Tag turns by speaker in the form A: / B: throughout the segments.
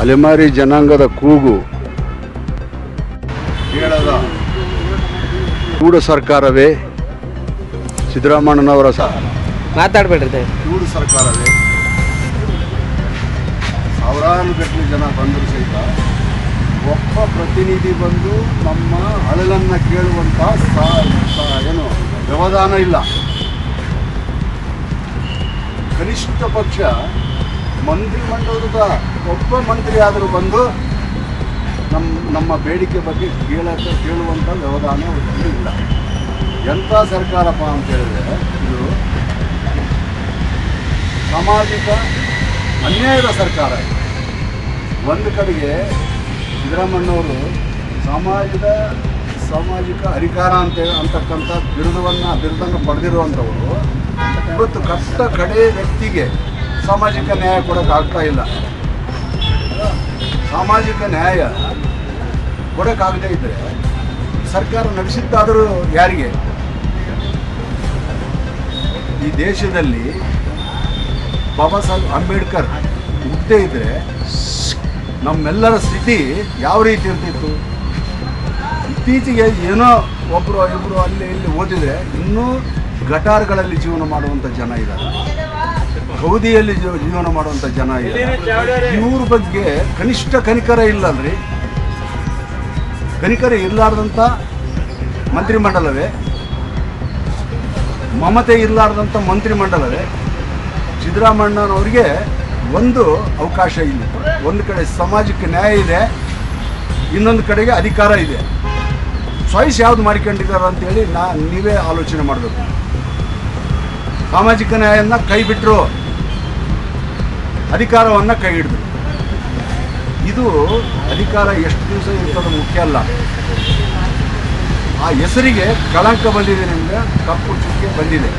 A: ಅಲೆಮಾರಿ ಜನಾಂಗದ ಕೂಗು ಕೇಳದ ಕೂಡು ಸರ್ಕಾರವೇ ಸಿದ್ದರಾಮಣ್ಣನವರ
B: ಮಾತಾಡಬೇಡ್ರಿ.
A: ಕೂಡು ಸರ್ಕಾರವೇ ಸಾವಿರಾರು ಗಟ್ಟಲೆ ಜನ ಬಂದರೂ ಸಹಿತ ಒಬ್ಬ ಪ್ರತಿನಿಧಿ ಬಂದು ನಮ್ಮ ಅಳಲನ್ನು ಕೇಳುವಂಥ ಏನು ವ್ಯವಧಾನ ಇಲ್ಲ. ಕನಿಷ್ಠ ಪಕ್ಷ ಮಂತ್ರಿಮಂಡಲದ ಒಬ್ಬ ಮಂತ್ರಿ ಆದರೂ ಬಂದು ನಮ್ಮ ಬೇಡಿಕೆ ಬಗ್ಗೆ ಕೇಳುವಂಥ ವ್ಯವಧಾನ ಇಲ್ಲ. ಎಂಥ ಸರ್ಕಾರಪ್ಪ ಅಂತ ಹೇಳಿದ್ರೆ ಇದು ಸಾಮಾಜಿಕ ಅನ್ಯಾಯದ ಸರ್ಕಾರ. ಒಂದು ಕಡೆಗೆ ಸಿದ್ದರಾಮಣ್ಣವರು ಸಾಮಾಜಿಕ ಅಧಿಕಾರ ಅಂತಕ್ಕಂಥ ಬಿರುದನ್ನು ಪಡೆದಿರುವಂಥವರು ಇವತ್ತು ಕಡೆ ವ್ಯಕ್ತಿಗೆ ಸಾಮಾಜಿಕ ನ್ಯಾಯ ಕೊಡೋಕ್ಕಾಗ್ತಾ ಇಲ್ಲ. ಸಾಮಾಜಿಕ ನ್ಯಾಯ ಕೊಡೋಕ್ಕಾಗದೇ ಇದ್ದರೆ ಸರ್ಕಾರ ನಡೆಸಿದ್ದಾದರೂ ಯಾರಿಗೆ? ಈ ದೇಶದಲ್ಲಿ ಬಾಬಾ ಸಾಹೇಬ್ ಅಂಬೇಡ್ಕರ್ ಹುಟ್ಟದೇ ಇದ್ದರೆ ನಮ್ಮೆಲ್ಲರ ಸ್ಥಿತಿ ಯಾವ ರೀತಿ ಇರ್ತಿತ್ತು? ಇತ್ತೀಚೆಗೆ ಏನೋ ಒಬ್ಬರು ಇಬ್ಬರು ಅಲ್ಲಿ ಇಲ್ಲಿ ಓದಿದರೆ ಇನ್ನೂ ಗಟಾರ್ಗಳಲ್ಲಿ ಜೀವನ ಮಾಡುವಂಥ ಜನ ಇದ್ದಾರೆ, ಕೌದಿಯಲ್ಲಿ ಜೀವನ ಮಾಡುವಂಥ ಜನ ಇದ್ದಾರೆ. ಇವ್ರ ಬಗ್ಗೆ ಕನಿಷ್ಠ ಕನಿಕರ ಇಲ್ಲಲ್ರಿ. ಕನಿಕರ ಇರಲಾರ್ದಂಥ ಮಂತ್ರಿಮಂಡಲವೇ, ಮಮತೆ ಇರಲಾರ್ದಂಥ ಮಂತ್ರಿಮಂಡಲವೇ. ಸಿದ್ದರಾಮಣ್ಣನವ್ರಿಗೆ ಒಂದು ಅವಕಾಶ ಇಲ್ಲ. ಒಂದು ಕಡೆ ಸಮಾಜಕ್ಕೆ ನ್ಯಾಯ ಇದೆ, ಇನ್ನೊಂದು ಕಡೆಗೆ ಅಧಿಕಾರ ಇದೆ. ಚಾಯ್ಸ್ ಯಾವ್ದು ಮಾಡಿಕೊಂಡಿದ್ದಾರೆ ಅಂತೇಳಿ ನೀವೇ ಆಲೋಚನೆ ಮಾಡಬೇಕು. ಸಾಮಾಜಿಕ ನ್ಯಾಯನ ಕೈ ಬಿಟ್ಟರು, ಅಧಿಕಾರವನ್ನು ಕೈ ಹಿಡಿದ್ರು. ಇದು ಅಧಿಕಾರ ಎಷ್ಟು ದಿವಸ ಇರ್ತದೆ ಮುಖ್ಯ ಅಲ್ಲ. ಆ ಹೆಸರಿಗೆ ಕಳಂಕ ಬಂದಿದೆ, ನಿಮಗೆ ಕಪ್ಪು ಚುಕ್ಕೆ ಬಂದಿದೆ.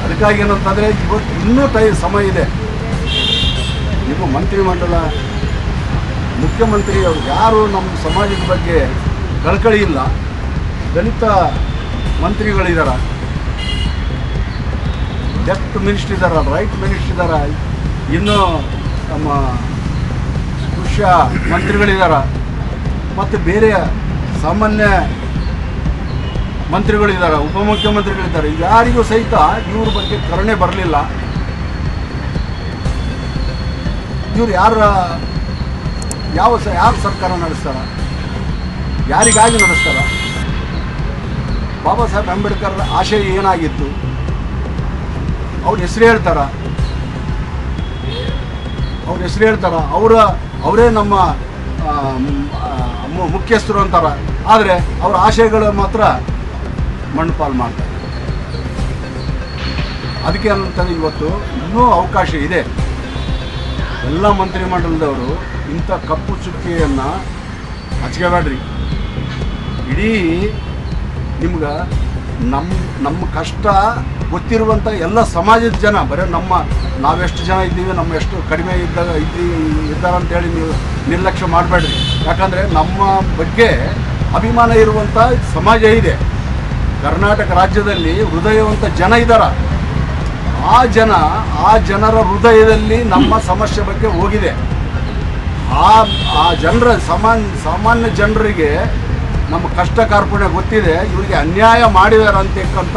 A: ಅದಕ್ಕಾಗಿ ಏನಂತಂದರೆ ಇವತ್ತು ಇನ್ನೂ ಸಮಯ ಇದೆ. ನಿಮ್ಮ ಮಂತ್ರಿಮಂಡಲ ಮುಖ್ಯಮಂತ್ರಿ ಅವರು ಯಾರು ನಮ್ಮ ಸಮಾಜದ ಬಗ್ಗೆ ಕಳಕಳಿ ಇಲ್ಲ. ದಲಿತ ಮಂತ್ರಿಗಳಿದ್ದಾರೆ, ಲೆಫ್ಟ್ ಮಿನಿಸ್ಟ್ರ್ ಇದ್ದಾರೆ, ರೈಟ್ ಮಿನಿಸ್ಟ್ರ್ ಇದ್ದಾರೆ, ಇನ್ನೂ ನಮ್ಮ ಕೃಷಿ ಮಂತ್ರಿಗಳಿದ್ದಾರೆ, ಮತ್ತು ಬೇರೆ ಸಾಮಾನ್ಯ ಮಂತ್ರಿಗಳಿದ್ದಾರೆ, ಉಪಮುಖ್ಯಮಂತ್ರಿಗಳಿದ್ದಾರೆ. ಯಾರಿಗೂ ಸಹಿತ ಇವ್ರ ಬಗ್ಗೆ ಕರುಣೆ ಬರಲಿಲ್ಲ. ಇವ್ರು ಯಾವ ಸರ್ಕಾರ ನಡೆಸ್ತಾರ? ಯಾರಿಗಾಗಿ ನಡೆಸ್ತಾರ? ಬಾಬಾ ಸಾಹೇಬ್ ಅಂಬೇಡ್ಕರ್ ಆಶಯ ಏನಾಗಿತ್ತು? ಅವ್ರ ಹೆಸರು ಹೇಳ್ತಾರ. ಅವರೇ ನಮ್ಮ ಮುಖ್ಯಸ್ಥರು ಅಂತಾರ. ಆದರೆ ಅವರ ಆಶಯಗಳು ಮಾತ್ರ ಮಣ್ಣುಪಾಲು ಮಾಡ್ತಾರೆ. ಅದಕ್ಕೆ ಅಂತಂದ್ರೆ ಇವತ್ತು ಇನ್ನೂ ಅವಕಾಶ ಇದೆ. ಎಲ್ಲ ಮಂತ್ರಿಮಂಡಲದವರು ಇಂಥ ಕಪ್ಪು ಚುಕ್ಕಿಯನ್ನು ಹಚ್ಕೋಬೇಡ್ರಿ. ಇಡೀ ನಿಮ್ಗೆ ನಮ್ಮ ಕಷ್ಟ ಗೊತ್ತಿರುವಂಥ ಎಲ್ಲ ಸಮಾಜದ ಜನ, ಬರೀ ನಾವೆಷ್ಟು ಜನ ಇದ್ದೀವಿ, ನಮ್ಮ ಎಷ್ಟು ಕಡಿಮೆ ಇದ್ದಾರೆ ಅಂತೇಳಿ ನೀವು ನಿರ್ಲಕ್ಷ್ಯ ಮಾಡಬೇಡ್ರಿ. ಯಾಕಂದರೆ ನಮ್ಮ ಬಗ್ಗೆ ಅಭಿಮಾನ ಇರುವಂಥ ಸಮಾಜ ಇದೆ. ಕರ್ನಾಟಕ ರಾಜ್ಯದಲ್ಲಿ ಹೃದಯವಂತ ಜನ ಇದ್ದಾರೆ. ಆ ಜನರ ಹೃದಯದಲ್ಲಿ ನಮ್ಮ ಸಮಸ್ಯೆ ಬಗ್ಗೆ ಹೋಗಿದೆ. ಆ ಜನರ ಸಾಮಾನ್ಯ ಜನರಿಗೆ ನಮ್ಮ ಕಷ್ಟ ಕಾರ್ಪಣ್ಯ ಗೊತ್ತಿದೆ. ಇವರಿಗೆ ಅನ್ಯಾಯ ಮಾಡಿದ್ದಾರೆ ಅಂತಕ್ಕಂಥ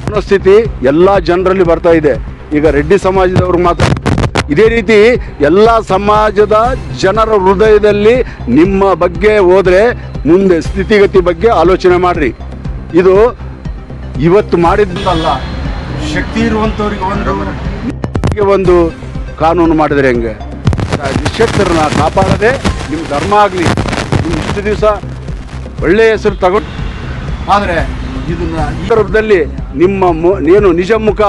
A: ಮನಸ್ಥಿತಿ ಎಲ್ಲ ಜನರಲ್ಲಿ ಬರ್ತಾ ಇದೆ. ಈಗ ರೆಡ್ಡಿ ಸಮಾಜದವ್ರು ಮಾತ್ರ ಇದೇ ರೀತಿ ಎಲ್ಲ ಸಮಾಜದ ಜನರ ಹೃದಯದಲ್ಲಿ ನಿಮ್ಮ ಬಗ್ಗೆ ಹೋದರೆ ಮುಂದೆ ಸ್ಥಿತಿಗತಿ ಬಗ್ಗೆ ಆಲೋಚನೆ ಮಾಡಿರಿ. ಇದು ಇವತ್ತು ಮಾಡಿದ್ದಲ್ಲ, ಶಕ್ತಿ ಇರುವಂಥವ್ರಿಗೆ ಒಂದು ಕಾನೂನು ಮಾಡಿದರೆ ಹೆಂಗೆ? ನಿಶ್ಯಕ್ತರನ್ನ ಕಾಪಾಡದೆ ನಿಮ್ಮ ಧರ್ಮ ಆಗಲಿ, ನೀವು ಇಷ್ಟು ದಿವಸ ಒಳ್ಳೆಯ ಹೆಸರು ತಗೊಂಡು, ಆದರೆ ಇದನ್ನ ಈ ಸಂದರ್ಭದಲ್ಲಿ ಏನು ನಿಜ ಮುಖ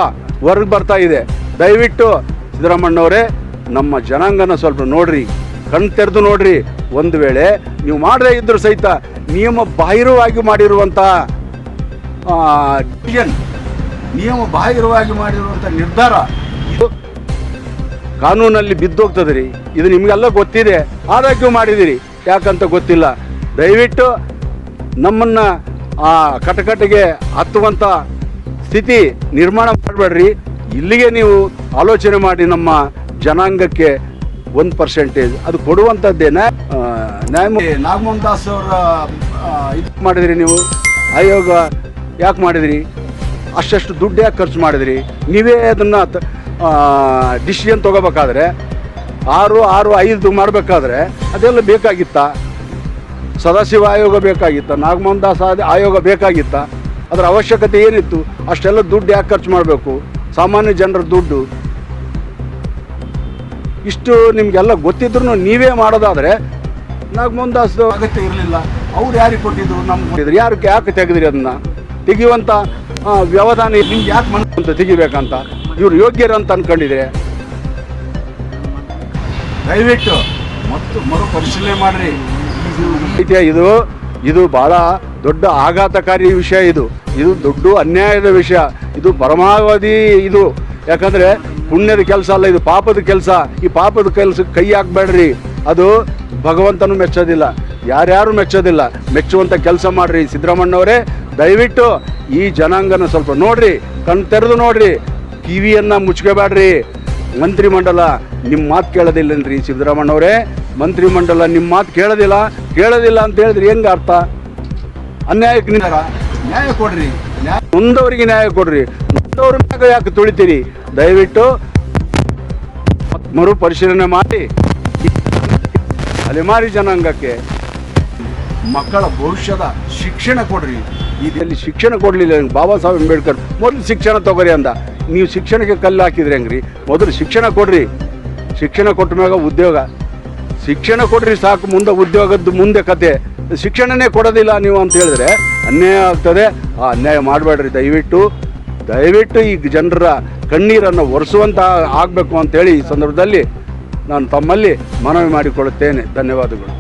A: ಹೊರಗೆ ಬರ್ತಾ ಇದೆ. ದಯವಿಟ್ಟು ಸಿದ್ದರಾಮಣ್ಣವರೇ, ನಮ್ಮ ಜನಾಂಗನ ಸ್ವಲ್ಪ ನೋಡ್ರಿ, ಕಣ್ ತೆರೆದು ನೋಡ್ರಿ. ಒಂದು ವೇಳೆ ನೀವು ಮಾಡದೇ ಇದ್ದರೂ ಸಹಿತ ನಿಯಮ ಬಾಹಿರವಾಗಿ ಮಾಡಿರುವಂಥ ನಿರ್ಧಾರ ಇದು ಕಾನೂನಲ್ಲಿ ಬಿದ್ದೋಗ್ತದೆ ರೀ. ಇದು ನಿಮಗೆಲ್ಲ ಗೊತ್ತಿದೆ, ಆದಾಗ್ಯೂ ಮಾಡಿದಿರಿ. ಯಾಕಂತ ಗೊತ್ತಿಲ್ಲ. ದಯವಿಟ್ಟು ನಮ್ಮನ್ನು ಆ ಕಟಕಟೆಗೆ ಹತ್ತುವಂಥ ಸ್ಥಿತಿ ನಿರ್ಮಾಣ ಮಾಡಬೇಡ್ರಿ. ಇಲ್ಲಿಗೆ ನೀವು ಆಲೋಚನೆ ಮಾಡಿ ನಮ್ಮ ಜನಾಂಗಕ್ಕೆ 1% ಅದು ಕೊಡುವಂಥದ್ದೇನೆ. ನಾಗಮೋಹನ್ ದಾಸ್ ಅವರ ಇದು ಮಾಡಿದ್ರಿ ನೀವು, ಆಯೋಗ ಯಾಕೆ ಮಾಡಿದ್ರಿ? ಅಷ್ಟು ದುಡ್ಡು ಯಾಕೆ ಖರ್ಚು ಮಾಡಿದ್ರಿ? ನೀವೇ ಅದನ್ನು ಡಿಸಿಷನ್ ತೊಗೋಬೇಕಾದ್ರೆ 6-5 ಮಾಡಬೇಕಾದ್ರೆ ಅದೆಲ್ಲ ಬೇಕಾಗಿತ್ತ? ಸದಾಶಿವ ಆಯೋಗ ಬೇಕಾಗಿತ್ತ? ನಾಗಮೋಹನ್ ದಾಸ್ ಆಯೋಗ ಬೇಕಾಗಿತ್ತ? ಅದರ ಅವಶ್ಯಕತೆ ಏನಿತ್ತು? ಅಷ್ಟೆಲ್ಲ ದುಡ್ಡು ಯಾಕೆ ಖರ್ಚು ಮಾಡಬೇಕು? ಸಾಮಾನ್ಯ ಜನರ ದುಡ್ಡು ಇಷ್ಟು ನಿಮಗೆಲ್ಲ ಗೊತ್ತಿದ್ರು ನೀವೇ ಮಾಡೋದಾದರೆ ನಾಗಮೋಹನ್ ದಾಸ್ ಅಗತ್ಯ ಇರಲಿಲ್ಲ. ಅವ್ರು ಯಾರಿಗೆ ಕೊಟ್ಟಿದ್ರು? ನಮ್ಗೆ ಕೊಟ್ಟಿದ್ರು. ಯಾಕೆ ತೆಗೆದ್ರಿ? ಅದನ್ನು ತೆಗೆಯುವಂಥ ವ್ಯವಧಾನ ನಿಮ್ಗೆ ಯಾಕೆ ಅಂತ ತೆಗಿಬೇಕಂತ ಇವ್ರು ಯೋಗ್ಯರು ಅಂತ ಅನ್ಕೊಂಡಿದ್ರೆ ದಯವಿಟ್ಟು ಮತ್ತು ಮರುಪರಿಶೀಲನೆ ಮಾಡಿರಿ. ಇದು ಬಹಳ ದೊಡ್ಡ ಆಘಾತಕಾರಿ ವಿಷಯ. ಇದು ದೊಡ್ಡ ಅನ್ಯಾಯದ ವಿಷಯ. ಇದು ಪರಮಾವಧಿ. ಇದು ಯಾಕಂದರೆ ಪುಣ್ಯದ ಕೆಲಸ ಅಲ್ಲ, ಇದು ಪಾಪದ ಕೆಲಸ. ಈ ಪಾಪದ ಕೆಲಸಕ್ಕೆ ಕೈ ಹಾಕಬೇಡ್ರಿ. ಅದು ಭಗವಂತನೂ ಮೆಚ್ಚೋದಿಲ್ಲ, ಯಾರ್ಯಾರು ಮೆಚ್ಚೋದಿಲ್ಲ. ಮೆಚ್ಚುವಂಥ ಕೆಲಸ ಮಾಡಿರಿ. ಸಿದ್ದರಾಮಣ್ಣವರೇ, ದಯವಿಟ್ಟು ಈ ಜನಾಂಗನ ಸ್ವಲ್ಪ ನೋಡ್ರಿ, ಕಣ್ಣು ತೆರೆದು ನೋಡ್ರಿ, ಕಿವಿಯನ್ನು ಮುಚ್ಕೋಬೇಡ್ರಿ. ಮಂತ್ರಿಮಂಡಲ ನಿಮ್ಮ ಮಾತು ಕೇಳೋದಿಲ್ಲನ್ರಿ ಸಿದ್ದರಾಮಣ್ಣವರೇ. ಮಂತ್ರಿಮಂಡಲ ನಿಮ್ಮ ಮಾತು ಕೇಳೋದಿಲ್ಲ ಅಂತ ಹೇಳಿದ್ರೆ ಹೆಂಗೆ ಅರ್ಥ? ಅನ್ಯಾಯಕ್ಕೆ ನ್ಯಾಯ ಕೊಡ್ರಿ. ನೊಂದವರಿಗೆ ನ್ಯಾಯ ಕೊಡ್ರಿ. ನೊಂದವ್ರ ಮ್ಯಾಗ ಯಾಕೆ ತುಳಿತೀರಿ? ದಯವಿಟ್ಟು ಮರುಪರಿಶೀಲನೆ ಮಾಡಿ ಅಲೆಮಾರಿ ಜನಾಂಗಕ್ಕೆ ಮಕ್ಕಳ ಭವಿಷ್ಯದ ಶಿಕ್ಷಣ ಕೊಡ್ರಿ. ಇದರಲ್ಲಿ ಶಿಕ್ಷಣ ಕೊಡಲಿಲ್ಲ. ಬಾಬಾ ಸಾಹೇಬ್ ಅಂಬೇಡ್ಕರ್ ಮೊದಲು ಶಿಕ್ಷಣ ತಗೋರಿ ಅಂದ. ನೀವು ಶಿಕ್ಷಣಕ್ಕೆ ಕಲ್ಲು ಹಾಕಿದ್ರಿ ಹೆಂಗ್ರಿ? ಮೊದಲು ಶಿಕ್ಷಣ ಕೊಡ್ರಿ. ಶಿಕ್ಷಣ ಕೊಟ್ಟ ಮ್ಯಾಗ ಉದ್ಯೋಗ. ಶಿಕ್ಷಣ ಕೊಡ್ರಿ ಸಾಕು, ಮುಂದೆ ಉದ್ಯೋಗದ್ದು ಮುಂದೆ ಕತೆ. ಶಿಕ್ಷಣನೇ ಕೊಡೋದಿಲ್ಲ ನೀವು ಅಂತ ಹೇಳಿದ್ರೆ ಅನ್ಯಾಯ ಆಗ್ತದೆ. ಆ ಅನ್ಯಾಯ ಮಾಡಬೇಡ್ರಿ ದಯವಿಟ್ಟು ಈ ಜನರ ಕಣ್ಣೀರನ್ನು ಒರೆಸುವಂತ ಆಗಬೇಕು ಅಂತೇಳಿ ಈ ಸಂದರ್ಭದಲ್ಲಿ ನಾನು ತಮ್ಮಲ್ಲಿ ಮನವಿ ಮಾಡಿಕೊಳ್ಳುತ್ತೇನೆ. ಧನ್ಯವಾದಗಳು.